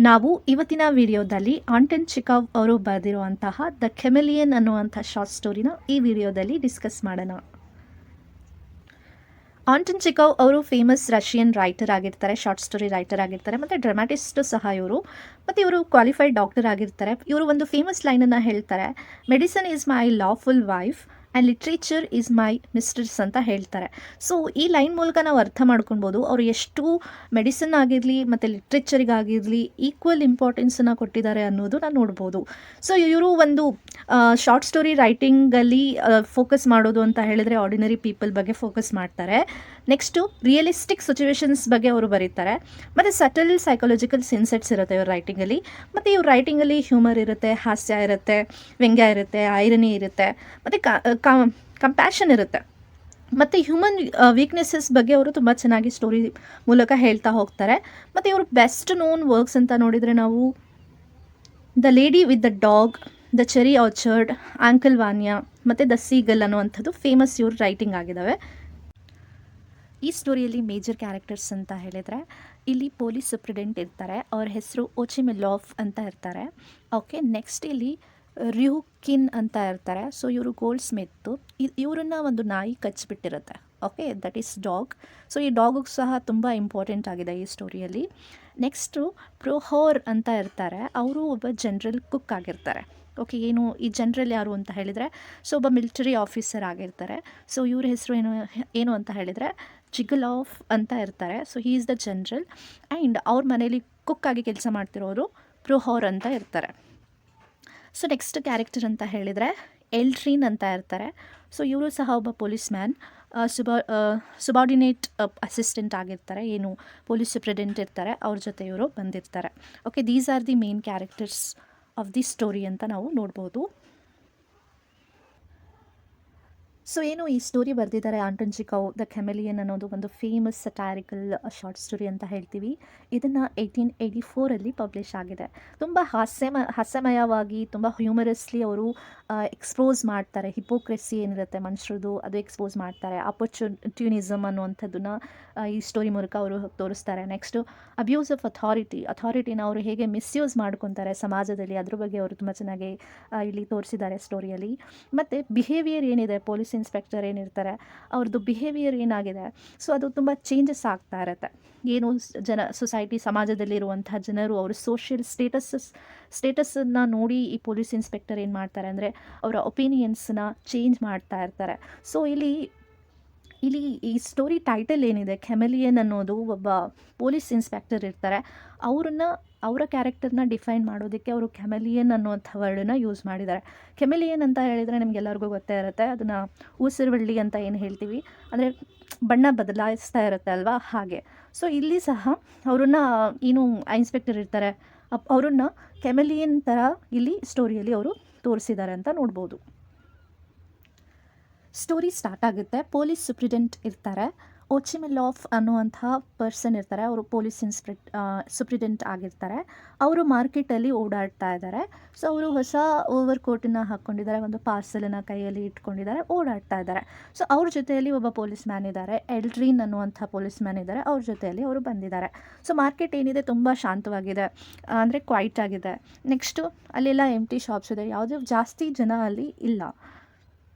ನಾವು ಇವತ್ತಿನ ವಿಡಿಯೋದಲ್ಲಿ ಆಂಟನ್ ಚಿಕಾವ್ ಅವರು ಬರೆದಿರುವಂತಹ ದ ಕೆಮಿಲಿಯನ್ ಅನ್ನುವಂಥ ಶಾರ್ಟ್ ಸ್ಟೋರಿನ ಈ ವಿಡಿಯೋದಲ್ಲಿ ಡಿಸ್ಕಸ್ ಮಾಡೋಣ. ಆಂಟನ್ ಚಿಕಾವ್ ಅವರು ಫೇಮಸ್ ರಷ್ಯನ್ ರೈಟರ್ ಆಗಿರ್ತಾರೆ, ಶಾರ್ಟ್ ಸ್ಟೋರಿ ರೈಟರ್ ಆಗಿರ್ತಾರೆ, ಮತ್ತು ಡ್ರಾಮಾಟಿಸ್ಟು ಸಹ ಇವರು. ಮತ್ತು ಇವರು ಕ್ವಾಲಿಫೈಡ್ ಡಾಕ್ಟರ್ ಆಗಿರ್ತಾರೆ. ಇವರು ಒಂದು ಫೇಮಸ್ ಲೈನನ್ನು ಹೇಳ್ತಾರೆ, medicine is my lawful wife and literature is my mistress ಅಂತ ಹೇಳ್ತಾರೆ. ಸೊ ಈ ಲೈನ್ ಮೂಲಕ ನಾವು ಅರ್ಥ ಮಾಡ್ಕೊಳ್ಬೋದು ಅವರು ಎಷ್ಟು ಮೆಡಿಸಿನ್ ಆಗಿರಲಿ ಮತ್ತು ಲಿಟ್ರೇಚರಿಗಾಗಿರಲಿ ಈಕ್ವಲ್ ಇಂಪಾರ್ಟೆನ್ಸನ್ನು ಕೊಟ್ಟಿದ್ದಾರೆ ಅನ್ನೋದು ನಾವು ನೋಡ್ಬೋದು. ಸೊ ಇವರು ಒಂದು ಶಾರ್ಟ್ ಸ್ಟೋರಿ ರೈಟಿಂಗಲ್ಲಿ ಫೋಕಸ್ ಮಾಡೋದು ಅಂತ ಹೇಳಿದರೆ ಆರ್ಡಿನರಿ ಪೀಪಲ್ ಬಗ್ಗೆ ಫೋಕಸ್ ಮಾಡ್ತಾರೆ. ನೆಕ್ಸ್ಟು ರಿಯಲಿಸ್ಟಿಕ್ ಸಿಚುವೇಶನ್ಸ್ ಬಗ್ಗೆ ಅವರು ಬರೀತಾರೆ. ಮತ್ತು ಸಟಲ್ ಸೈಕಾಲಜಿಕಲ್ ಸೆನ್ಸೆಟ್ಸ್ ಇರುತ್ತೆ ಇವ್ರ ರೈಟಿಂಗಲ್ಲಿ. ಮತ್ತು ಇವ್ರ ರೈಟಿಂಗಲ್ಲಿ ಹ್ಯೂಮರ್ ಇರುತ್ತೆ, ಹಾಸ್ಯ ಇರುತ್ತೆ, ವ್ಯಂಗ್ಯ ಇರುತ್ತೆ, ಐರನಿ ಇರುತ್ತೆ, ಮತ್ತು ಕಂಪ್ಯಾಷನ್ ಇರುತ್ತೆ. ಮತ್ತು ಹ್ಯೂಮನ್ ವೀಕ್ನೆಸ್ಸಸ್ ಬಗ್ಗೆ ಅವರು ತುಂಬ ಚೆನ್ನಾಗಿ ಸ್ಟೋರಿ ಮೂಲಕ ಹೇಳ್ತಾ ಹೋಗ್ತಾರೆ. ಮತ್ತು ಇವರು ಬೆಸ್ಟ್ ನೋನ್ ವರ್ಕ್ಸ್ ಅಂತ ನೋಡಿದರೆ ನಾವು the lady with the dog, the cherry orchard, uncle Vanya ಮತ್ತು ದ ಸೀಗಲ್ ಅನ್ನುವಂಥದ್ದು ಫೇಮಸ್ ಇವ್ರ ರೈಟಿಂಗ್ ಆಗಿದ್ದಾವೆ. ಈ ಸ್ಟೋರಿಯಲ್ಲಿ ಮೇಜರ್ ಕ್ಯಾರೆಕ್ಟರ್ಸ್ ಅಂತ ಹೇಳಿದರೆ ಇಲ್ಲಿ ಪೊಲೀಸ್ ಸೂಪ್ರಿಡೆಂಟ್ ಇರ್ತಾರೆ, ಅವ್ರ ಹೆಸರು ಓಚಿಮಿಲಾಫ್ ಅಂತ ಇರ್ತಾರೆ. ಓಕೆ, ನೆಕ್ಸ್ಟ್ ಇಲ್ಲಿ ರ್ಯೂಕಿನ್ ಅಂತ ಇರ್ತಾರೆ. ಸೊ ಇವರು ಗೋಲ್ಡ್ ಸ್ಮಿತ್ತು. ಇವರನ್ನ ಒಂದು ನಾಯಿ ಕಚ್ಚಿಬಿಟ್ಟಿರುತ್ತೆ. Okay, that is dog. So ಈ ಡಾಗಿಗೆ ಸಹ ತುಂಬ ಇಂಪಾರ್ಟೆಂಟ್ ಆಗಿದೆ ಈ ಸ್ಟೋರಿಯಲ್ಲಿ. ನೆಕ್ಸ್ಟು ಪ್ರೊಹೋರ್ ಅಂತ ಇರ್ತಾರೆ, ಅವರು ಒಬ್ಬ ಜನರಲ್ ಕುಕ್ ಆಗಿರ್ತಾರೆ. ಓಕೆ, ಏನು ಈ ಜನರಲ್ ಯಾರು ಅಂತ ಹೇಳಿದರೆ ಸೊ ಒಬ್ಬ ಮಿಲಿಟರಿ ಆಫೀಸರ್ ಆಗಿರ್ತಾರೆ. ಸೊ ಇವ್ರ ಹೆಸರು ಏನು ಅಂತ ಹೇಳಿದರೆ ಜಿಗಲಾಫ್ ಅಂತ ಇರ್ತಾರೆ. So he is the general and ಅವ್ರ ಮನೇಲಿ ಕುಕ್ಕಾಗಿ ಕೆಲಸ ಮಾಡ್ತಿರೋರು ಪ್ರೊಹೋರ್ ಅಂತ ಇರ್ತಾರೆ. ಸೊ ನೆಕ್ಸ್ಟ್ ಕ್ಯಾರೆಕ್ಟರ್ ಅಂತ ಹೇಳಿದರೆ ಎಲ್ಟ್ರೀನ್ ಅಂತ ಇರ್ತಾರೆ. ಸೊ ಇವರು ಸಹ ಒಬ್ಬ ಪೊಲೀಸ್ ಮ್ಯಾನ್, ಸುಬಾರ್ಡಿನೇಟ್ ಅಸಿಸ್ಟೆಂಟ್ ಆಗಿರ್ತಾರೆ, ಏನು ಪೊಲೀಸ್ ಸೂಪ್ರಿಡೆಂಟ್ ಇರ್ತಾರೆ, ಅವ್ರ ಜೊತೆ ಇವರು ಬಂದಿರ್ತಾರೆ. Okay, these are the main characters of the story ಅಂತ ನಾವು ನೋಡ್ಬೋದು. ಸೊ ಏನು ಈ ಸ್ಟೋರಿ ಬರೆದಿದ್ದಾರೆ ಆಂಟನ್ ಚಿಕಾವ್, ದ ಕೆಮಿಲಿಯನ್ ಅನ್ನೋದು ಒಂದು ಫೇಮಸ್ ಸಟಾರಿಕಲ್ ಶಾರ್ಟ್ ಸ್ಟೋರಿ ಅಂತ ಹೇಳ್ತೀವಿ. ಇದನ್ನು 1884 ಪಬ್ಲಿಷ್ ಆಗಿದೆ. ತುಂಬ ಹಾಸ್ಯಮಯವಾಗಿ, ತುಂಬ ಹ್ಯೂಮರಸ್ಲಿ ಅವರು ಎಕ್ಸ್ಪೋಸ್ ಮಾಡ್ತಾರೆ. ಹಿಪೋಕ್ರೆಸಿ ಏನಿರುತ್ತೆ ಮನುಷ್ಯರದು, ಅದು ಎಕ್ಸ್ಪೋಸ್ ಮಾಡ್ತಾರೆ. ಅಪರ್ಚುನಿಸಮ್ ಅನ್ನುವಂಥದ್ದನ್ನು ಈ ಸ್ಟೋರಿ ಮೂಲಕ ಅವರು ತೋರಿಸ್ತಾರೆ. ನೆಕ್ಸ್ಟು ಅಬ್ಯೂಸ್ ಆಫ್ ಅಥಾರಿಟಿನ ಅವರು ಹೇಗೆ ಮಿಸ್ಯೂಸ್ ಮಾಡ್ಕೊತಾರೆ ಸಮಾಜದಲ್ಲಿ, ಅದ್ರ ಬಗ್ಗೆ ಅವರು ತುಂಬ ಚೆನ್ನಾಗಿ ಇಲ್ಲಿ ತೋರಿಸಿದ್ದಾರೆ ಸ್ಟೋರಿಯಲ್ಲಿ. ಮತ್ತು ಬಿಹೇವಿಯರ್ ಏನಿದೆ, ಪೊಲೀಸ್ ಇನ್ಸ್ಪೆಕ್ಟರ್ ಏನಿರ್ತಾರೆ ಅವ್ರದ್ದು ಬಿಹೇವಿಯರ್ ಏನಾಗಿದೆ, ಸೊ ಅದು ತುಂಬ ಚೇಂಜಸ್ ಆಗ್ತಾ ಇರುತ್ತೆ. ಏನು ಸೊಸೈಟಿ ಸಮಾಜದಲ್ಲಿರುವಂಥ ಜನರು ಅವರು ಸೋಷಿಯಲ್ ಸ್ಟೇಟಸನ್ನು ನೋಡಿ ಈ ಪೊಲೀಸ್ ಇನ್ಸ್ಪೆಕ್ಟರ್ ಏನು ಮಾಡ್ತಾರೆ ಅಂದರೆ ಅವರ ಒಪಿನಿಯನ್ಸನ್ನ ಚೇಂಜ್ ಮಾಡ್ತಾ ಇರ್ತಾರೆ. ಸೊ ಇಲ್ಲಿ ಈ ಸ್ಟೋರಿ ಟೈಟಲ್ ಏನಿದೆ ಕೆಮಿಲಿಯನ್ ಅನ್ನೋದು, ಒಬ್ಬ ಪೊಲೀಸ್ ಇನ್ಸ್ಪೆಕ್ಟರ್ ಇರ್ತಾರೆ, ಅವರ ಕ್ಯಾರೆಕ್ಟರ್ನ ಡಿಫೈನ್ ಮಾಡೋದಕ್ಕೆ ಅವರು ಕೆಮಿಲಿಯನ್ ಅನ್ನುವಂಥ ವರ್ಡನ್ನು ಯೂಸ್ ಮಾಡಿದ್ದಾರೆ. ಕೆಮಿಲಿಯನ್ ಅಂತ ಹೇಳಿದರೆ ನಿಮಗೆಲ್ಲರಿಗೂ ಗೊತ್ತೇ ಇರುತ್ತೆ, ಅದನ್ನು ಊಸರವಳ್ಳಿ ಅಂತ ಏನು ಹೇಳ್ತೀವಿ, ಅಂದರೆ ಬಣ್ಣ ಬದಲಾಯಿಸ್ತಾ ಇರುತ್ತೆ ಅಲ್ವಾ, ಹಾಗೆ. ಸೊ ಇಲ್ಲಿ ಸಹ ಅವ್ರನ್ನ ಏನು ಇನ್ಸ್ಪೆಕ್ಟರ್ ಇರ್ತಾರೆ ಅವ್ರನ್ನ ಕೆಮಿಲಿಯನ್ ಥರ ಇಲ್ಲಿ ಸ್ಟೋರಿಯಲ್ಲಿ ಅವರು ತೋರಿಸಿದ್ದಾರೆ ಅಂತ ನೋಡ್ಬೋದು. ಸ್ಟೋರಿ ಸ್ಟಾರ್ಟ್ ಆಗುತ್ತೆ. ಪೊಲೀಸ್ ಸೂಪ್ರಿಡೆಂಟ್ ಇರ್ತಾರೆ, ಓಚಿಮಿಲಾಫ್ ಅನ್ನುವಂಥ ಪರ್ಸನ್ ಇರ್ತಾರೆ, ಅವರು ಪೊಲೀಸ್ ಸೂಪ್ರಿಡೆಂಟ್ ಆಗಿರ್ತಾರೆ. ಅವರು ಮಾರ್ಕೆಟಲ್ಲಿ ಓಡಾಡ್ತಾ ಇದ್ದಾರೆ. ಸೊ ಅವರು ಹೊಸ ಓವರ್ ಕೋಟನ್ನು ಹಾಕ್ಕೊಂಡಿದ್ದಾರೆ, ಒಂದು ಪಾರ್ಸಲನ್ನು ಕೈಯಲ್ಲಿ ಇಟ್ಕೊಂಡಿದ್ದಾರೆ, ಓಡಾಡ್ತಾ ಇದ್ದಾರೆ. ಸೊ ಅವ್ರ ಜೊತೆಯಲ್ಲಿ ಒಬ್ಬ ಪೊಲೀಸ್ ಮ್ಯಾನ್ ಇದ್ದಾರೆ, ಎಲ್ಟ್ರೀನ್ ಅನ್ನುವಂಥ ಪೊಲೀಸ್ ಮ್ಯಾನ್ ಇದ್ದಾರೆ, ಅವ್ರ ಜೊತೆಯಲ್ಲಿ ಅವರು ಬಂದಿದ್ದಾರೆ. ಸೊ ಮಾರ್ಕೆಟ್ ಏನಿದೆ ತುಂಬ ಶಾಂತವಾಗಿದೆ, ಅಂದರೆ ಕ್ವೈಟ್ ಆಗಿದೆ. ನೆಕ್ಸ್ಟು ಅಲ್ಲೆಲ್ಲ ಎಂಟಿ ಶಾಪ್ಸ್ ಇದೆ, ಯಾವುದೇ ಜಾಸ್ತಿ ಜನ ಅಲ್ಲಿ ಇಲ್ಲ.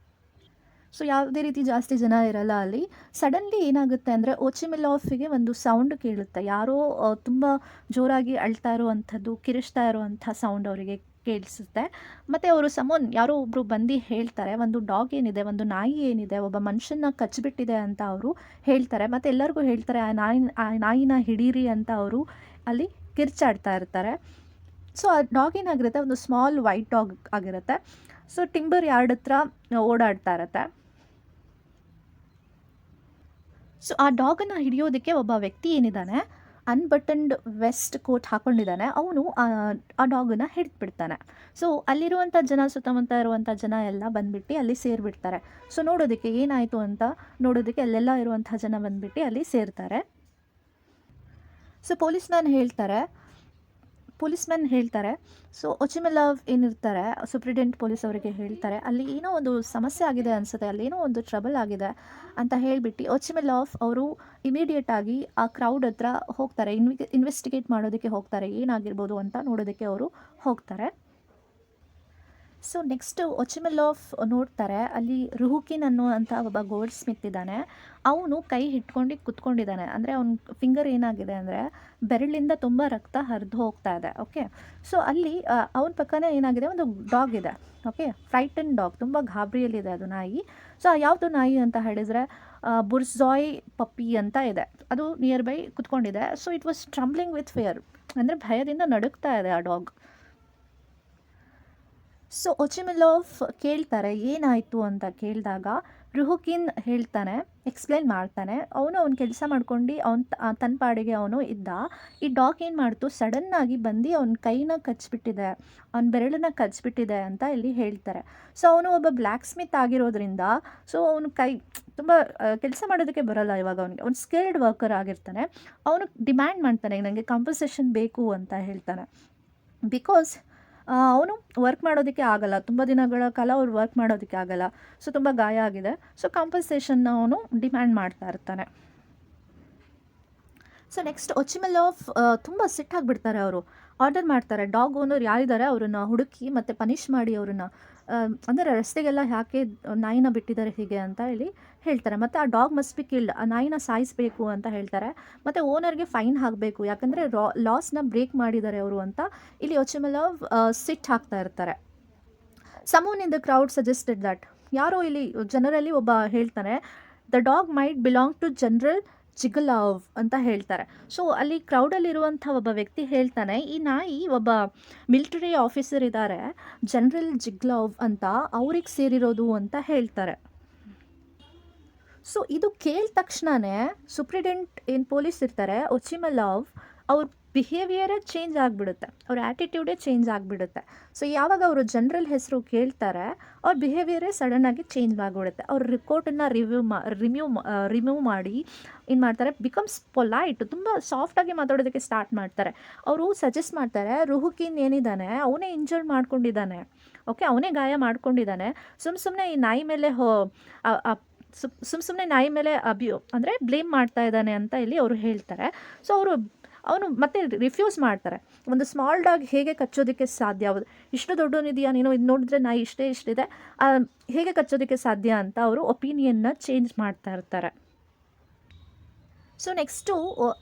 ಸೊ ಯಾವುದೇ ರೀತಿ ಜಾಸ್ತಿ ಜನ ಇರಲ್ಲ ಅಲ್ಲಿ. ಸಡನ್ಲಿ ಏನಾಗುತ್ತೆ ಅಂದರೆ ಓಚಿಮಿಲಾಫಿಗೆ ಒಂದು ಸೌಂಡ್ ಕೇಳುತ್ತೆ, ಯಾರೋ ತುಂಬ ಜೋರಾಗಿ ಅಳ್ತಾ ಇರುವಂಥದ್ದು, ಕಿರಿಚ್ತಾ ಇರುವಂಥ ಸೌಂಡ್ ಅವರಿಗೆ ಕೇಳಿಸುತ್ತೆ. ಮತ್ತು ಅವರು ಯಾರೋ ಒಬ್ಬರು ಬಂದು ಹೇಳ್ತಾರೆ, ಒಂದು ಡಾಗ್ ಏನಿದೆ, ಒಂದು ನಾಯಿ ಏನಿದೆ, ಒಬ್ಬ ಮನುಷ್ಯನ ಕಚ್ಚಿಬಿಟ್ಟಿದೆ ಅಂತ ಅವರು ಹೇಳ್ತಾರೆ. ಮತ್ತು ಎಲ್ಲರಿಗೂ ಹೇಳ್ತಾರೆ ಆ ನಾಯಿನ ಹಿಡೀರಿ ಅಂತ ಅವರು ಅಲ್ಲಿ ಕಿರ್ಚಾಡ್ತಾ ಇರ್ತಾರೆ. ಸೊ ಆ ಡಾಗ್ ಏನಾಗಿರುತ್ತೆ, ಒಂದು ಸ್ಮಾಲ್ ವೈಟ್ ಡಾಗ್ ಆಗಿರುತ್ತೆ. ಸೊ ಟಿಂಬರ್ ಯಾರ್ಡ್ ಹತ್ರ ಓಡಾಡ್ತಾ ಇರುತ್ತೆ. ಸೊ ಆ ಡಾಗನ್ನು ಹಿಡಿಯೋದಕ್ಕೆ ಒಬ್ಬ ವ್ಯಕ್ತಿ ಏನಿದ್ದಾನೆ, ಅನ್ಬಟನ್ಡ್ ವೆಸ್ಟ್ ಕೋಟ್ ಹಾಕ್ಕೊಂಡಿದ್ದಾನೆ, ಅವನು ಆ ಡಾಗನ್ನು ಹಿಡಿದ್ಬಿಡ್ತಾನೆ. ಸೊ ಅಲ್ಲಿರುವಂಥ ಜನ, ಸುತ್ತಮುತ್ತ ಇರುವಂಥ ಜನ ಎಲ್ಲ ಬಂದುಬಿಟ್ಟು ಅಲ್ಲಿ ಸೇರಿಬಿಡ್ತಾರೆ. ಸೊ ನೋಡೋದಕ್ಕೆ ಏನಾಯಿತು ಅಂತ ನೋಡೋದಕ್ಕೆ ಅಲ್ಲೆಲ್ಲ ಇರುವಂಥ ಜನ ಬಂದುಬಿಟ್ಟು ಅಲ್ಲಿ ಸೇರ್ತಾರೆ. ಸೊ ಪೊಲೀಸ್ ಮ್ಯಾನ್ ಹೇಳ್ತಾರೆ, ಪೊಲೀಸ್ ಮ್ಯಾನ್ ಹೇಳ್ತಾರೆ. ಸೊ ಒಚಿಮೆಲವ್ ಏನಿರ್ತಾರೆ ಸೂಪ್ರಿಡೆಂಟ್ ಪೊಲೀಸ್ ಅವರಿಗೆ ಹೇಳ್ತಾರೆ, ಅಲ್ಲಿ ಏನೋ ಒಂದು ಸಮಸ್ಯೆ ಆಗಿದೆ ಅನಿಸುತ್ತೆ, ಅಲ್ಲಿ ಏನೋ ಒಂದು ಟ್ರಬಲ್ ಆಗಿದೆ ಅಂತ ಹೇಳಿಬಿಟ್ಟು ಒಚಿಮೆಲವ್ ಅವರು ಇಮಿಡಿಯೇಟಾಗಿ ಆ ಕ್ರೌಡ್ ಹತ್ರ ಹೋಗ್ತಾರೆ. ಇನ್ವೆಸ್ಟಿಗೇಟ್ ಮಾಡೋದಕ್ಕೆ ಹೋಗ್ತಾರೆ, ಏನಾಗಿರ್ಬೋದು ಅಂತ ನೋಡೋದಕ್ಕೆ ಅವರು ಹೋಗ್ತಾರೆ. ಸೊ ನೆಕ್ಸ್ಟು ಒಚಿಮೆಲೋಫ್ ನೋಡ್ತಾರೆ, ಅಲ್ಲಿ ರುಹುಕಿನ್ ಅನ್ನುವಂಥ ಒಬ್ಬ ಗೋಲ್ಡ್ ಸ್ಮಿತ್ ಇದ್ದಾನೆ. ಅವನು ಕೈ ಹಿಡ್ಕೊಂಡು ಕುತ್ಕೊಂಡಿದ್ದಾನೆ. ಅಂದರೆ ಅವ್ನ ಫಿಂಗರ್ ಏನಾಗಿದೆ ಅಂದರೆ ಬೆರಳಿಂದ ತುಂಬ ರಕ್ತ ಹರಿದು ಹೋಗ್ತಾ ಇದೆ. ಓಕೆ, ಸೊ ಅಲ್ಲಿ ಅವನ ಪಕ್ಕನೇ ಏನಾಗಿದೆ, ಒಂದು ಡಾಗ್ ಇದೆ. ಓಕೆ, ಫ್ರೈಟನ್ ಡಾಗ್, ತುಂಬ ಗಾಬರಿಯಲ್ಲಿದೆ ಅದು ನಾಯಿ. ಸೊ ಯಾವುದು ನಾಯಿ ಅಂತ ಹೇಳಿದರೆ ಬುರ್ಝಾಯ್ ಪಪ್ಪಿ ಅಂತ ಇದೆ. ಅದು ನಿಯರ್ ಬೈ ಕುತ್ಕೊಂಡಿದೆ. So it was trembling with fear, ಅಂದರೆ ಭಯದಿಂದ ನಡುಗ್ತಾ ಇದೆ ಆ ಡಾಗ್. ಸೊ ಒಚಿಮೆಲೋಫ್ ಕೇಳ್ತಾರೆ ಏನಾಯಿತು ಅಂತ ಕೇಳಿದಾಗ ರುಹುಕಿನ್ ಹೇಳ್ತಾನೆ, ಎಕ್ಸ್ಪ್ಲೇನ್ ಮಾಡ್ತಾನೆ. ಅವನ ಕೆಲಸ ಮಾಡ್ಕೊಂಡು ತನ್ನ ಪಾಡಿಗೆ ಅವನು ಇದ್ದ. ಈ ಡಾಗ್ ಏನು ಮಾಡ್ತು, ಸಡನ್ನಾಗಿ ಬಂದು ಅವನ ಕೈನ ಕಚ್ಬಿಟ್ಟಿದೆ, ಅವನ ಬೆರಳನ್ನ ಕಚ್ಬಿಟ್ಟಿದೆ ಅಂತ ಇಲ್ಲಿ ಹೇಳ್ತಾರೆ. ಸೊ ಅವನು ಒಬ್ಬ ಬ್ಲ್ಯಾಕ್ ಸ್ಮಿತ್ ಆಗಿರೋದ್ರಿಂದ ಸೊ ಅವನು ಕೈ ತುಂಬ ಕೆಲಸ ಮಾಡೋದಕ್ಕೆ ಬರೋಲ್ಲ ಇವಾಗ ಅವನಿಗೆ. ಅವ್ನು ಸ್ಕಿಲ್ಡ್ ವರ್ಕರ್ ಆಗಿರ್ತಾನೆ. ಅವನು ಡಿಮ್ಯಾಂಡ್ ಮಾಡ್ತಾನೆ, ನನಗೆ ಕಾಂಪನ್ಸೇಷನ್ ಬೇಕು ಅಂತ ಹೇಳ್ತಾನೆ. ಬಿಕಾಸ್ ಅವನು ವರ್ಕ್ ಮಾಡೋದಕ್ಕೆ ಆಗಲ್ಲ, ತುಂಬ ದಿನಗಳ ಕಾಲ ಅವ್ರು ವರ್ಕ್ ಮಾಡೋದಕ್ಕೆ ಆಗಲ್ಲ. ಸೊ ತುಂಬ ಗಾಯ ಆಗಿದೆ. ಸೊ ಕಾಂಪನ್ಸೇಷನ್ನ ಅವನು ಡಿಮ್ಯಾಂಡ್ ಮಾಡ್ತಾ ಇರ್ತಾನೆ. ಸೊ ನೆಕ್ಸ್ಟ್ ಒಚಿಮೆಲೋಫ್ ತುಂಬ ಸಿಟ್ಟಾಗಿಬಿಡ್ತಾರೆ. ಅವರು ಆರ್ಡರ್ ಮಾಡ್ತಾರೆ, ಡಾಗ್ ಓನರ್ ಯಾರಿದ್ದಾರೆ ಅವ್ರನ್ನ ಹುಡುಕಿ ಮತ್ತು ಪನಿಷ್ ಮಾಡಿ ಅವ್ರನ್ನ, ಅಂದರೆ ರಸ್ತೆಗೆಲ್ಲ ಯಾಕೆ ನಾಯಿನ ಬಿಟ್ಟಿದ್ದಾರೆ ಹೀಗೆ ಅಂತ ಹೇಳಿ ಹೇಳ್ತಾರೆ. ಮತ್ತು ಆ ಡಾಗ್ ಮಸ್ಟ್ ಬಿ ಕಿಲ್ಡ್, ಆ ನಾಯಿನ ಸಾಯಿಸಬೇಕು ಅಂತ ಹೇಳ್ತಾರೆ. ಮತ್ತು ಓನರ್ಗೆ ಫೈನ್ ಹಾಕಬೇಕು, ಯಾಕಂದರೆ ಲಾಸ್ನ ಬ್ರೇಕ್ ಮಾಡಿದ್ದಾರೆ ಅವರು ಅಂತ ಇಲ್ಲಿ ಒಚಿಮೆಲೋವ್ ಸಿಟ್ ಹಾಕ್ತಾ ಇರ್ತಾರೆ. Someone in the crowd suggested that, ಯಾರೋ ಇಲ್ಲಿ ಜನರಲ್ಲಿ ಒಬ್ಬ ಹೇಳ್ತಾನೆ, the dog might belong to general Zhigalov ಅಂತ ಹೇಳ್ತಾರೆ. ಸೊ ಅಲ್ಲಿ ಕ್ರೌಡಲ್ಲಿರುವಂಥ ಒಬ್ಬ ವ್ಯಕ್ತಿ ಹೇಳ್ತಾನೆ, ಈ ನಾಯಿ ಒಬ್ಬ ಮಿಲಿಟರಿ ಆಫೀಸರ್ ಇದ್ದಾರೆ ಜನರಲ್ ಜಿಗ್ಲಾವ್ ಅಂತ, ಅವ್ರಿಗೆ ಸೇರಿರೋದು ಅಂತ ಹೇಳ್ತಾರೆ. ಸೊ ಇದು ಕೇಳಿದ ತಕ್ಷಣವೇ ಸೂಪ್ರಿಡೆಂಟ್ ಏನು ಪೊಲೀಸ್ ಇರ್ತಾರೆ ಒಚಿಮೆಲೋವ್, ಅವ್ರ ಬಿಹೇವಿಯರೇ ಚೇಂಜ್ ಆಗಿಬಿಡುತ್ತೆ, ಅವ್ರ ಆ್ಯಟಿಟ್ಯೂಡೇ ಚೇಂಜ್ ಆಗಿಬಿಡುತ್ತೆ. ಸೊ ಯಾವಾಗ ಅವರು ಜನರಲ್ ಹೆಸರು ಕೇಳ್ತಾರೆ, ಅವ್ರ ಬಿಹೇವಿಯರೇ ಸಡನ್ನಾಗಿ ಚೇಂಜ್ ಆಗಿಬಿಡುತ್ತೆ. ಅವ್ರ ರಿಪೋರ್ಟನ್ನು ರಿಮೂವ್ ಮಾಡಿ ಏನು ಮಾಡ್ತಾರೆ, ಬಿಕಮ್ಸ್ ಪೊಲೈಟ್, ತುಂಬ ಸಾಫ್ಟಾಗಿ ಮಾತಾಡೋದಕ್ಕೆ ಸ್ಟಾರ್ಟ್ ಮಾಡ್ತಾರೆ. ಅವರು ಸಜೆಸ್ಟ್ ಮಾಡ್ತಾರೆ, ರುಹುಕಿನ್ ಏನಿದ್ದಾನೆ ಅವನೇ ಇಂಜರ್ಡ್ ಮಾಡ್ಕೊಂಡಿದ್ದಾನೆ. ಓಕೆ, ಅವನೇ ಗಾಯ ಮಾಡ್ಕೊಂಡಿದ್ದಾನೆ. ಸುಮ್ಮನೆ ಈ ನಾಯಿ ಮೇಲೆ ಸುಮ್ಮನೆ ನಾಯಿ ಮೇಲೆ ಅಂದರೆ ಬ್ಲೇಮ್ ಮಾಡ್ತಾ ಇದ್ದಾನೆ ಅಂತ ಇಲ್ಲಿ ಅವರು ಹೇಳ್ತಾರೆ. ಸೊ ಅವನು ಮತ್ತೆ ರಿಫ್ಯೂಸ್ ಮಾಡ್ತಾರೆ. ಒಂದು ಸ್ಮಾಲ್ ಡಾಗ್ ಹೇಗೆ ಕಚ್ಚೋದಕ್ಕೆ ಸಾಧ್ಯ, ಇಷ್ಟು ದೊಡ್ಡವನಿದೆಯಾ ನೀನು, ಇದು ನೋಡಿದ್ರೆ ನಾಯಿ ಇಷ್ಟಿದೆ, ಹೇಗೆ ಕಚ್ಚೋದಕ್ಕೆ ಸಾಧ್ಯ ಅಂತ ಅವರು ಒಪಿನಿಯನ್ನ ಚೇಂಜ್ ಮಾಡ್ತಾ ಇರ್ತಾರೆ. ಸೊ ನೆಕ್ಸ್ಟು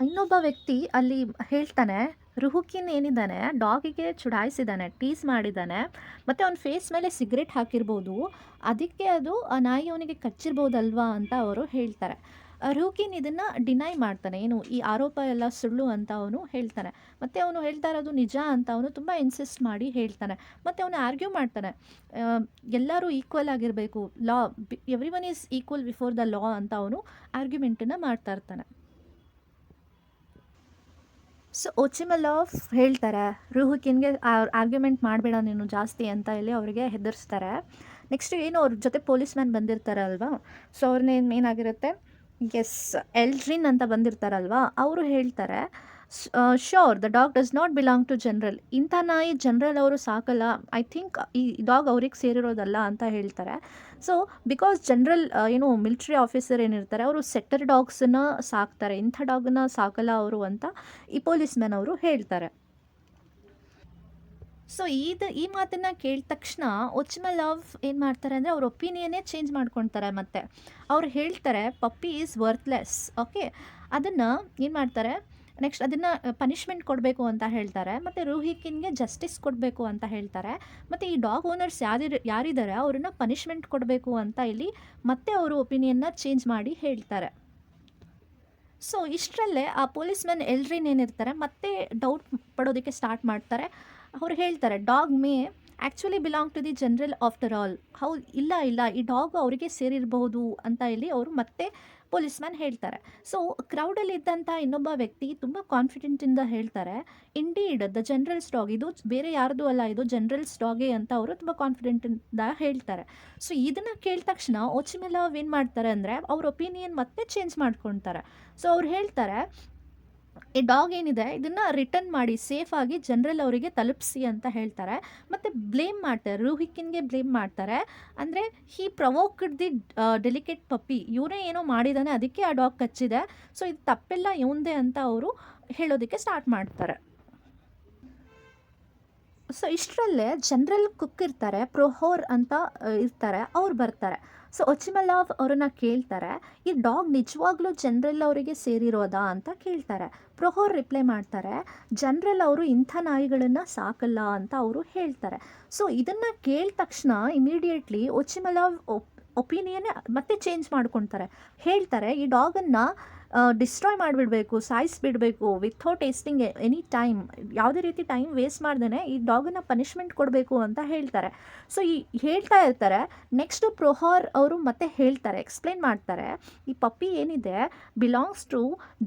ಇನ್ನೊಬ್ಬ ವ್ಯಕ್ತಿ ಅಲ್ಲಿ ಹೇಳ್ತಾನೆ, ರುಹುಕಿನ್ ಏನಿದ್ದಾನೆ ಡಾಗಿಗೆ ಚುಡಾಯಿಸಿದ್ದಾನೆ, ಟೀಸ್ ಮಾಡಿದ್ದಾನೆ, ಮತ್ತು ಅವನ ಫೇಸ್ ಮೇಲೆ ಸಿಗರೇಟ್ ಹಾಕಿರ್ಬೋದು, ಅದಕ್ಕೆ ಅದು ಆ ನಾಯಿ ಅವನಿಗೆ ಕಚ್ಚಿರ್ಬೋದಲ್ವಾ ಅಂತ ಅವರು ಹೇಳ್ತಾರೆ. ರುಹುಕಿನ್ ಇದನ್ನು ಡಿನೈ ಮಾಡ್ತಾನೆ, ಏನು ಈ ಆರೋಪ ಎಲ್ಲ ಸುಳ್ಳು ಅಂತ ಅವನು ಹೇಳ್ತಾನೆ. ಮತ್ತು ಅವನು ಹೇಳ್ತಾ ಇರೋದು ನಿಜ ಅಂತ ಅವನು ತುಂಬ ಇನ್ಸಿಸ್ಟ್ ಮಾಡಿ ಹೇಳ್ತಾನೆ. ಮತ್ತು ಅವನು ಆರ್ಗ್ಯೂ ಮಾಡ್ತಾನೆ, ಎಲ್ಲರೂ ಈಕ್ವಲ್ ಆಗಿರಬೇಕು, law every one is equal before the law ಅಂತ ಅವನು ಆರ್ಗ್ಯುಮೆಂಟನ್ನು ಮಾಡ್ತಾ ಇರ್ತಾನೆ. ಸೊ ಒಚಿಮೆಲೋವ್ ಹೇಳ್ತಾರೆ ರುಹುಕಿನ್ಗೆ ಆರ್ಗ್ಯುಮೆಂಟ್ ಮಾಡಬೇಡ ನೀನು ಜಾಸ್ತಿ ಅಂತ ಹೇಳಿ ಅವರಿಗೆ ಹೆದರಿಸ್ತಾರೆ. ನೆಕ್ಸ್ಟ್ ಏನು ಅವ್ರ ಜೊತೆ ಪೊಲೀಸ್ ಮ್ಯಾನ್ ಬಂದಿರ್ತಾರೆ ಅಲ್ವಾ, ಸೊ ಅವ್ರನ್ನೇನು ಏನಾಗಿರುತ್ತೆ, ಎಲ್ಡ್ರಿನ್ ಅಂತ ಬಂದಿರ್ತಾರಲ್ವಾ, ಅವರು ಹೇಳ್ತಾರೆ, sure the dog does not belong to general, ಇಂಥ ನಾಯಿ ಜನರಲ್ ಅವರು ಸಾಕಲ್ಲ, ಐ ಥಿಂಕ್ ಈ ಡಾಗ್ ಅವ್ರಿಗೆ ಸೇರಿರೋದಲ್ಲ ಅಂತ ಹೇಳ್ತಾರೆ. ಸೊ ಬಿಕಾಸ್ ಜನರಲ್ ಏನು ಮಿಲಿಟ್ರಿ ಆಫೀಸರ್ ಏನಿರ್ತಾರೆ ಅವರು ಸೆಟ್ಟರ್ ಡಾಗ್ಸನ್ನು ಸಾಕ್ತಾರೆ, ಇಂಥ ಡಾಗನ್ನ ಸಾಕಲ್ಲ ಅವರು ಅಂತ ಈ ಪೊಲೀಸ್ ಮ್ಯಾನ್ ಅವರು ಹೇಳ್ತಾರೆ. ಸೊ ಈ ಮಾತನ್ನು ಕೇಳಿದ ತಕ್ಷಣ ಒಚಿಮೆಲೋವ್ ಏನು ಮಾಡ್ತಾರೆ ಅಂದರೆ ಅವ್ರ ಒಪಿನಿಯನ್ನೇ ಚೇಂಜ್ ಮಾಡ್ಕೊಳ್ತಾರೆ. ಮತ್ತು ಅವ್ರು ಹೇಳ್ತಾರೆ ಪಪ್ಪಿ ಈಸ್ ವರ್ತ್ಲೆಸ್. ಓಕೆ, ಅದನ್ನು ಏನು ಮಾಡ್ತಾರೆ, ನೆಕ್ಸ್ಟ್ ಅದನ್ನು ಪನಿಷ್ಮೆಂಟ್ ಕೊಡಬೇಕು ಅಂತ ಹೇಳ್ತಾರೆ. ಮತ್ತು ರುಹಿಕಿನ್ಗೆ ಜಸ್ಟಿಸ್ ಕೊಡಬೇಕು ಅಂತ ಹೇಳ್ತಾರೆ. ಮತ್ತು ಈ ಡಾಗ್ ಓನರ್ಸ್ ಯಾರಿದ್ದಾರೆ ಅವ್ರನ್ನ ಪನಿಷ್ಮೆಂಟ್ ಕೊಡಬೇಕು ಅಂತ ಇಲ್ಲಿ ಮತ್ತೆ ಅವರು ಒಪಿನಿಯನ್ನ ಚೇಂಜ್ ಮಾಡಿ ಹೇಳ್ತಾರೆ. ಸೊ ಇಷ್ಟರಲ್ಲೇ ಆ ಪೊಲೀಸ್ ಮ್ಯಾನ್ ಎಲ್ರಿನ್ ಏನಿರ್ತಾರೆ ಮತ್ತೆ ಡೌಟ್ ಪಡೋದಕ್ಕೆ ಸ್ಟಾರ್ಟ್ ಮಾಡ್ತಾರೆ. ಅವ್ರು ಹೇಳ್ತಾರೆ, dog may actually belong to the general after all. ಇಲ್ಲ ಈ ಡಾಗ್ ಅವರಿಗೆ ಸೇರಿರಬಹುದು ಅಂತ ಇಲ್ಲಿ ಅವರು ಮತ್ತೆ ಪೊಲೀಸ್ ಮ್ಯಾನ್ ಹೇಳ್ತಾರೆ. ಸೊ ಕ್ರೌಡಲ್ಲಿ ಇದ್ದಂಥ ಇನ್ನೊಬ್ಬ ವ್ಯಕ್ತಿ ತುಂಬ ಕಾನ್ಫಿಡೆಂಟಿಂದ ಹೇಳ್ತಾರೆ, ಇಂಡೀಡ್ ದ ಜನರಲ್ಸ್ ಡಾಗ್, ಇದು ಬೇರೆ ಯಾರ್ದು ಅಲ್ಲ, ಇದು ಜನರಲ್ಸ್ ಡಾಗೇ ಅಂತ ಅವರು ತುಂಬ ಕಾನ್ಫಿಡೆಂಟಿಂದ ಹೇಳ್ತಾರೆ. ಸೊ ಇದನ್ನು ಕೇಳಿದ ತಕ್ಷಣ ಒಚಿಮೆಲೋವ್ ಏನು ಮಾಡ್ತಾರೆ ಅಂದರೆ ಅವ್ರ ಒಪಿನಿಯನ್ ಮತ್ತೆ ಚೇಂಜ್ ಮಾಡ್ಕೊಳ್ತಾರೆ. ಸೊ ಅವ್ರು ಹೇಳ್ತಾರೆ, ಈ ಡಾಗ್ ಏನಿದೆ ಇದನ್ನು ರಿಟರ್ನ್ ಮಾಡಿ ಸೇಫಾಗಿ ಜನರಲ್ ಅವರಿಗೆ ತಲುಪಿಸಿ ಅಂತ ಹೇಳ್ತಾರೆ. ಮತ್ತು ಬ್ಲೇಮ್ ಮಾಡ್ತಾರೆ, ರೂಹಿಕಿನ್ಗೆ ಬ್ಲೇಮ್ ಮಾಡ್ತಾರೆ. ಅಂದರೆ ಹೀ ಪ್ರವೋಕ್ಡ್ ದಿ ಡೆಲಿಕೇಟ್ ಪಪ್ಪಿ, ಇವನೇ ಏನೋ ಮಾಡಿದ್ದಾನೆ ಅದಕ್ಕೆ ಆ ಡಾಗ್ ಕಚ್ಚಿದೆ, ಸೊ ಇದು ತಪ್ಪೆಲ್ಲ ಇವಂದೇ ಅಂತ ಅವರು ಹೇಳೋದಕ್ಕೆ ಸ್ಟಾರ್ಟ್ ಮಾಡ್ತಾರೆ. ಸೊ ಇಷ್ಟರಲ್ಲೇ ಜನರಲ್ ಕುಕ್ ಇರ್ತಾರೆ, ಪ್ರೊಹೋರ್ ಅಂತ ಇರ್ತಾರೆ, ಅವ್ರು ಬರ್ತಾರೆ. ಸೊ ಒಚಿಮಲಾವ್ ಅವರನ್ನ ಕೇಳ್ತಾರೆ, ಈ ಡಾಗ್ ನಿಜವಾಗ್ಲೂ ಜನರಲ್ ಅವರಿಗೆ ಸೇರಿರೋದಾ ಅಂತ ಕೇಳ್ತಾರೆ. ಪ್ರೊಹೋರ್ ರಿಪ್ಲೈ ಮಾಡ್ತಾರೆ, ಜನರಲ್ ಅವರು ಇಂಥ ನಾಯಿಗಳನ್ನು ಸಾಕಲ್ಲ ಅಂತ ಅವರು ಹೇಳ್ತಾರೆ. ಸೊ ಇದನ್ನು ಕೇಳಿದ ತಕ್ಷಣ ಇಮಿಡಿಯೇಟ್ಲಿ ಒಚಿಮಲಾವ್ ಒಪಿನಿಯನ್ ಮತ್ತೆ ಚೇಂಜ್ ಮಾಡ್ಕೊತಾರೆ. ಹೇಳ್ತಾರೆ, ಈ ಡಾಗನ್ನು ಡಿಸ್ಟ್ರಾಯ್ ಮಾಡಿಬಿಡಬೇಕು, ಸಾಯಿಸಿಬಿಡಬೇಕು ವಿಥೌಟ್ ಟೇಸ್ಟಿಂಗ್ ಎನಿ ಟೈಮ್, ಯಾವುದೇ ರೀತಿ ಟೈಮ್ ವೇಸ್ಟ್ ಮಾಡ್ದೇ ಈ ಡಾಗನ್ನು ಪನಿಷ್ಮೆಂಟ್ ಕೊಡಬೇಕು ಅಂತ ಹೇಳ್ತಾರೆ. ಸೊ ಈ ಹೇಳ್ತಾ ಇರ್ತಾರೆ. ನೆಕ್ಸ್ಟ್ ಪ್ರೊಹಾರ್ ಅವರು ಮತ್ತೆ ಹೇಳ್ತಾರೆ, ಎಕ್ಸ್ಪ್ಲೇನ್ ಮಾಡ್ತಾರೆ, ಈ ಪಪ್ಪಿ ಏನಿದೆ ಬಿಲಾಂಗ್ಸ್ ಟು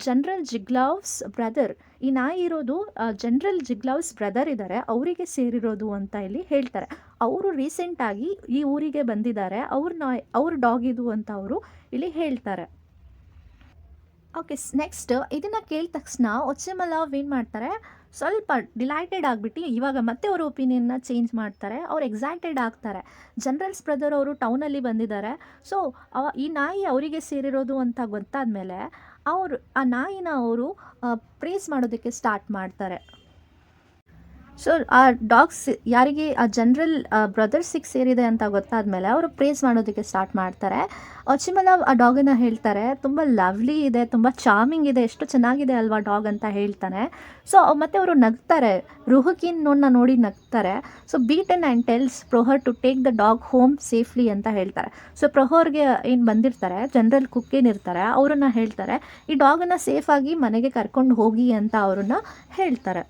ಜನರಲ್ ಜಿಗ್ಲಾವ್ಸ್ ಬ್ರದರ್. ಈ ನಾಯಿ ಇರೋದು ಜನರಲ್ ಜಿಗ್ಲಾವ್ಸ್ ಬ್ರದರ್ ಇದ್ದಾರೆ, ಅವರಿಗೆ ಸೇರಿರೋದು ಅಂತ ಇಲ್ಲಿ ಹೇಳ್ತಾರೆ. ಅವರು ರೀಸೆಂಟಾಗಿ ಈ ಊರಿಗೆ ಬಂದಿದ್ದಾರೆ, ಅವ್ರ ಡಾಗ್ ಇದು ಅಂತ ಅವರು ಇಲ್ಲಿ ಹೇಳ್ತಾರೆ. ಓಕೆ, ನೆಕ್ಸ್ಟ್ ಇದನ್ನು ಕೇಳಿದ ತಕ್ಷಣ ಒಚಿಮಲಾವ್ ಏನು ಮಾಡ್ತಾರೆ, ಸ್ವಲ್ಪ ಡಿಲೈಟೆಡ್ ಆಗಿಬಿಟ್ಟು ಇವಾಗ ಮತ್ತೆ ಅವ್ರ ಒಪಿನಿಯನ್ನ ಚೇಂಜ್ ಮಾಡ್ತಾರೆ. ಅವ್ರು ಎಕ್ಸೈಟೆಡ್ ಆಗ್ತಾರೆ. ಜನರಲ್ಸ್ ಬ್ರದರ್ ಅವರು ಟೌನಲ್ಲಿ ಬಂದಿದ್ದಾರೆ, ಸೊ ಈ ನಾಯಿ ಅವರಿಗೆ ಸೇರಿರೋದು ಅಂತ ಗೊತ್ತಾದ ಮೇಲೆ ಆ ನಾಯಿನ ಅವರು ಪ್ರೇಸ್ ಮಾಡೋದಕ್ಕೆ ಸ್ಟಾರ್ಟ್ ಮಾಡ್ತಾರೆ. ಸೊ ಆ ಡಾಗ್ಸ್ ಯಾರಿಗೆ ಆ ಜನರಲ್ ಬ್ರದರ್ಸಿಗೆ ಸೇರಿದೆ ಅಂತ ಗೊತ್ತಾದಮೇಲೆ ಅವರು ಪ್ರೇಸ್ ಮಾಡೋದಕ್ಕೆ ಸ್ಟಾರ್ಟ್ ಮಾಡ್ತಾರೆ. ಒಚಿಮಲಾವ್ ಆ ಡಾಗನ್ನು ಹೇಳ್ತಾರೆ, ತುಂಬ ಲವ್ಲಿ ಇದೆ, ತುಂಬ ಚಾರ್ಮಿಂಗ್ ಇದೆ, ಎಷ್ಟು ಚೆನ್ನಾಗಿದೆ ಅಲ್ವಾ ಡಾಗ್ ಅಂತ ಹೇಳ್ತಾನೆ. ಸೊ ಮತ್ತು ಅವರು ನಗ್ತಾರೆ, ರುಹುಕಿನ್ನೋನ್ನ ನೋಡಿ ನಗ್ತಾರೆ. So beaten and tells Prokhor to take the dog home safely ಅಂತ ಹೇಳ್ತಾರೆ. ಸೊ ಪ್ರೊಹರ್ಗೆ ಏನು ಬಂದಿರ್ತಾರೆ, ಜನರಲ್ ಕುಕ್ ಏನಿರ್ತಾರೆ ಅವರನ್ನು ಹೇಳ್ತಾರೆ, ಈ ಡಾಗನ್ನು ಸೇಫಾಗಿ ಮನೆಗೆ ಕರ್ಕೊಂಡು ಹೋಗಿ ಅಂತ ಅವ್ರನ್ನ ಹೇಳ್ತಾರೆ.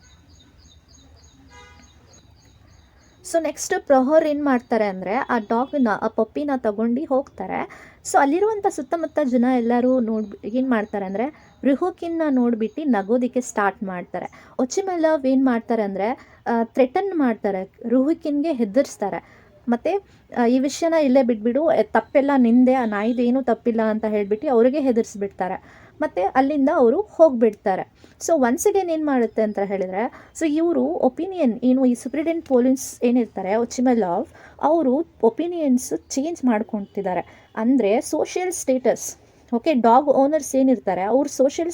ಸೊ ನೆಕ್ಸ್ಟ್ ಪ್ರೊಹರ್ ಏನು ಮಾಡ್ತಾರೆ ಅಂದರೆ ಆ ಡಾಗನ್ನ, ಆ ಪಪ್ಪಿನ ತಗೊಂಡು ಹೋಗ್ತಾರೆ. ಸೊ ಅಲ್ಲಿರುವಂಥ ಸುತ್ತಮುತ್ತ ಜನ ಎಲ್ಲರೂ ಏನು ಮಾಡ್ತಾರೆ ಅಂದರೆ ರುಹುಕಿನ್ನ ನೋಡಿಬಿಟ್ಟು ನಗೋದಕ್ಕೆ ಸ್ಟಾರ್ಟ್ ಮಾಡ್ತಾರೆ. ಒಚಿಮಲಾವ್ ಏನು ಮಾಡ್ತಾರೆ ಅಂದರೆ ಥ್ರೆಟನ್ ಮಾಡ್ತಾರೆ, ರುಹುಕಿನ್ಗೆ ಹೆದರಿಸ್ತಾರೆ. ಮತ್ತು ಈ ವಿಷಯನ ಇಲ್ಲೇ ಬಿಟ್ಬಿಡು, ತಪ್ಪೆಲ್ಲ ನಿಂದೆ, ಆ ನಾಯಿದೇನೂ ತಪ್ಪಿಲ್ಲ ಅಂತ ಹೇಳಿಬಿಟ್ಟು ಅವರಿಗೆ ಹೆದರಿಸ್ಬಿಡ್ತಾರೆ. ಮತ್ತು ಅಲ್ಲಿಂದ ಅವರು ಹೋಗಿಬಿಡ್ತಾರೆ. ಸೊ ಒನ್ಸ್ ಅಗೇನ್ ಏನು ಮಾಡುತ್ತೆ ಅಂತ ಹೇಳಿದರೆ, ಸೊ ಇವರು ಒಪಿನಿಯನ್ ಏನು ಈ ಸೂಪ್ರಿಡೆಂಟ್ ಪೊಲೀಸ್ ಏನಿರ್ತಾರೆ ಒಚಿಮಲಾವ್, ಅವರು ಒಪಿನಿಯನ್ಸ್ ಚೇಂಜ್ ಮಾಡ್ಕೊತಿದ್ದಾರೆ. ಅಂದರೆ social status, okay, dog owners ಏನಿರ್ತಾರೆ ಅವ್ರ ಸೋಷಿಯಲ್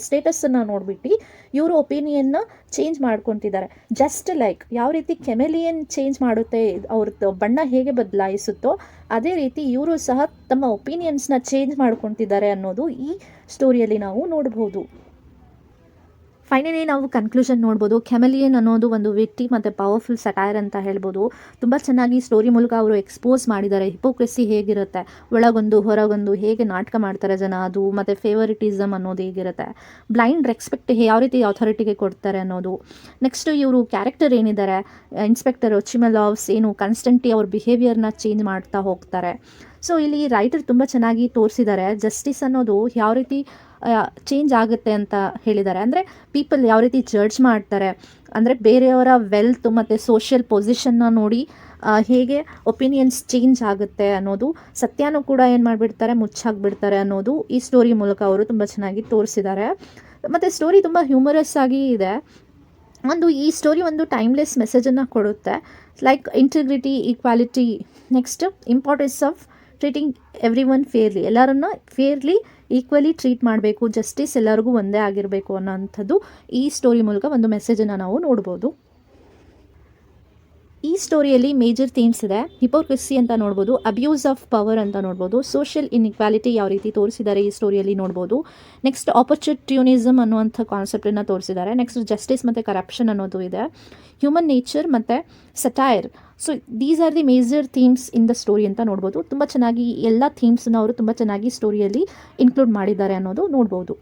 ಸ್ಟೇಟಸನ್ನು ನೋಡಿಬಿಟ್ಟು ಇವರು ಒಪಿನಿಯನ್ನ ಚೇಂಜ್ ಮಾಡ್ಕೊತಿದ್ದಾರೆ. ಜಸ್ಟ್ ಲೈಕ್ ಯಾವ ರೀತಿ ಕೆಮೆಲಿಯನ್ ಚೇಂಜ್ ಮಾಡುತ್ತೆ, ಅವ್ರದ್ದು ಬಣ್ಣ ಹೇಗೆ ಬದಲಾಯಿಸುತ್ತೋ ಅದೇ ರೀತಿ ಇವರು ಸಹ ತಮ್ಮ ಒಪಿನಿಯನ್ಸ್ನ ಚೇಂಜ್ ಮಾಡ್ಕೊತಿದ್ದಾರೆ ಅನ್ನೋದು ಈ ಸ್ಟೋರಿಯಲ್ಲಿ ನಾವು ನೋಡ್ಬೋದು. ಫೈನಲಿ ನಾವು ಕನ್ಕ್ಲೂಷನ್ ನೋಡ್ಬೋದು. ಕೆಮೆಲಿಯನ್ ಅನ್ನೋದು ಒಂದು ವಿಟ್ಟಿ ಮತ್ತು ಪವರ್ಫುಲ್ ಸಟೈರ್ ಅಂತ ಹೇಳ್ಬೋದು. ತುಂಬ ಚೆನ್ನಾಗಿ ಸ್ಟೋರಿ ಮೂಲಕ ಅವರು ಎಕ್ಸ್ಪೋಸ್ ಮಾಡಿದ್ದಾರೆ ಹಿಪೋಕ್ರೆಸಿ ಹೇಗಿರುತ್ತೆ, ಒಳಗೊಂದು ಹೊರಗೊಂದು ಹೇಗೆ ನಾಟಕ ಮಾಡ್ತಾರೆ ಜನ, ಅದು ಮತ್ತು ಫೇವರಿಟಿಸಮ್ ಅನ್ನೋದು ಹೇಗಿರುತ್ತೆ, ಬ್ಲೈಂಡ್ ರೆಸ್ಪೆಕ್ಟ್ ಯಾವ ರೀತಿ ಅಥಾರಿಟಿಗೆ ಕೊಡ್ತಾರೆ ಅನ್ನೋದು. ನೆಕ್ಸ್ಟು ಇವರು ಕ್ಯಾರೆಕ್ಟರ್ ಏನಿದ್ದಾರೆ ಇನ್ಸ್ಪೆಕ್ಟರ್ ಒಚಿಮಲಾವ್ಸ್ ಏನು ಕಾನ್ಸ್ಟೆಂಟ್ಲಿ ಅವ್ರ ಬಿಹೇವಿಯರ್ನ ಚೇಂಜ್ ಮಾಡ್ತಾ ಹೋಗ್ತಾರೆ. ಸೊ ಇಲ್ಲಿ ರೈಟರ್ ತುಂಬ ಚೆನ್ನಾಗಿ ತೋರಿಸಿದ್ದಾರೆ ಜಸ್ಟಿಸ್ ಅನ್ನೋದು ಯಾವ ರೀತಿ ಚೇಂಜ್ ಆಗುತ್ತೆ ಅಂತ ಹೇಳಿದ್ದಾರೆ. ಅಂದರೆ ಪೀಪಲ್ ಯಾವ ರೀತಿ ಜಡ್ಜ್ ಮಾಡ್ತಾರೆ, ಅಂದರೆ ಬೇರೆಯವರ ವೆಲ್ತ್ ಮತ್ತು ಸೋಷಿಯಲ್ ಪೊಸಿಷನ್ನ ನೋಡಿ ಹೇಗೆ ಒಪಿನಿಯನ್ಸ್ ಚೇಂಜ್ ಆಗುತ್ತೆ ಅನ್ನೋದು, ಸತ್ಯನೂ ಕೂಡ ಏನು ಮಾಡಿಬಿಡ್ತಾರೆ, ಮುಚ್ಚಾಕ್ಬಿಡ್ತಾರೆ ಅನ್ನೋದು ಈ ಸ್ಟೋರಿ ಮೂಲಕ ಅವರು ತುಂಬ ಚೆನ್ನಾಗಿ ತೋರಿಸಿದ್ದಾರೆ. ಮತ್ತು ಸ್ಟೋರಿ ತುಂಬ ಹ್ಯೂಮರಸ್ ಆಗಿ ಇದೆ. ಈ ಸ್ಟೋರಿ ಒಂದು ಟೈಮ್ಲೆಸ್ ಮೆಸೇಜನ್ನು ಕೊಡುತ್ತೆ, like integrity, equality, next importance of treating every one fairly, ಎಲ್ಲರನ್ನ ಫೇರ್ಲಿ ಈಕ್ವಲಿ ಟ್ರೀಟ್ ಮಾಡಬೇಕು, ಜಸ್ಟಿಸ್ ಎಲ್ಲರಿಗೂ ಒಂದೇ ಆಗಿರಬೇಕು ಅನ್ನೋಂಥದ್ದು ಈ ಸ್ಟೋರಿ ಮೂಲಕ ಒಂದು ಮೆಸೇಜನ್ನು ನಾವು ನೋಡ್ಬೋದು. ಈ ಸ್ಟೋರಿಯಲ್ಲಿ ಮೇಜರ್ ಥೀಮ್ಸ್ ಇದೆ. ಹಿಪೋಕ್ರೆಸಿ ಅಂತ ನೋಡ್ಬೋದು, ಅಬ್ಯೂಸ್ ಆಫ್ ಪವರ್ ಅಂತ ನೋಡ್ಬೋದು, ಸೋಷಿಯಲ್ ಇನ್ಇಕ್ವಾಲಿಟಿ ಯಾವ ರೀತಿ ತೋರಿಸಿದ್ದಾರೆ ಈ ಸ್ಟೋರಿಯಲ್ಲಿ ನೋಡ್ಬೋದು. ನೆಕ್ಸ್ಟ್ ಆಪರ್ಚುನಿಟ್ಯೂನಿಸಮ್ ಅನ್ನುವಂಥ ಕಾನ್ಸೆಪ್ಟನ್ನು ತೋರಿಸಿದ್ದಾರೆ. ನೆಕ್ಸ್ಟ್ ಜಸ್ಟಿಸ್ ಮತ್ತು ಕರಪ್ಷನ್ ಅನ್ನೋದು ಇದೆ. ಹ್ಯೂಮನ್ ನೇಚರ್ ಮತ್ತು satire. So these are the major themes in the story ಅಂತ ನೋಡ್ಬೋದು. ತುಂಬ ಚೆನ್ನಾಗಿ ಎಲ್ಲ ಥೀಮ್ಸನ್ನ ಅವರು ತುಂಬ ಚೆನ್ನಾಗಿ ಸ್ಟೋರಿಯಲ್ಲಿ ಇನ್ಕ್ಲೂಡ್ ಮಾಡಿದ್ದಾರೆ ಅನ್ನೋದು ನೋಡ್ಬೋದು.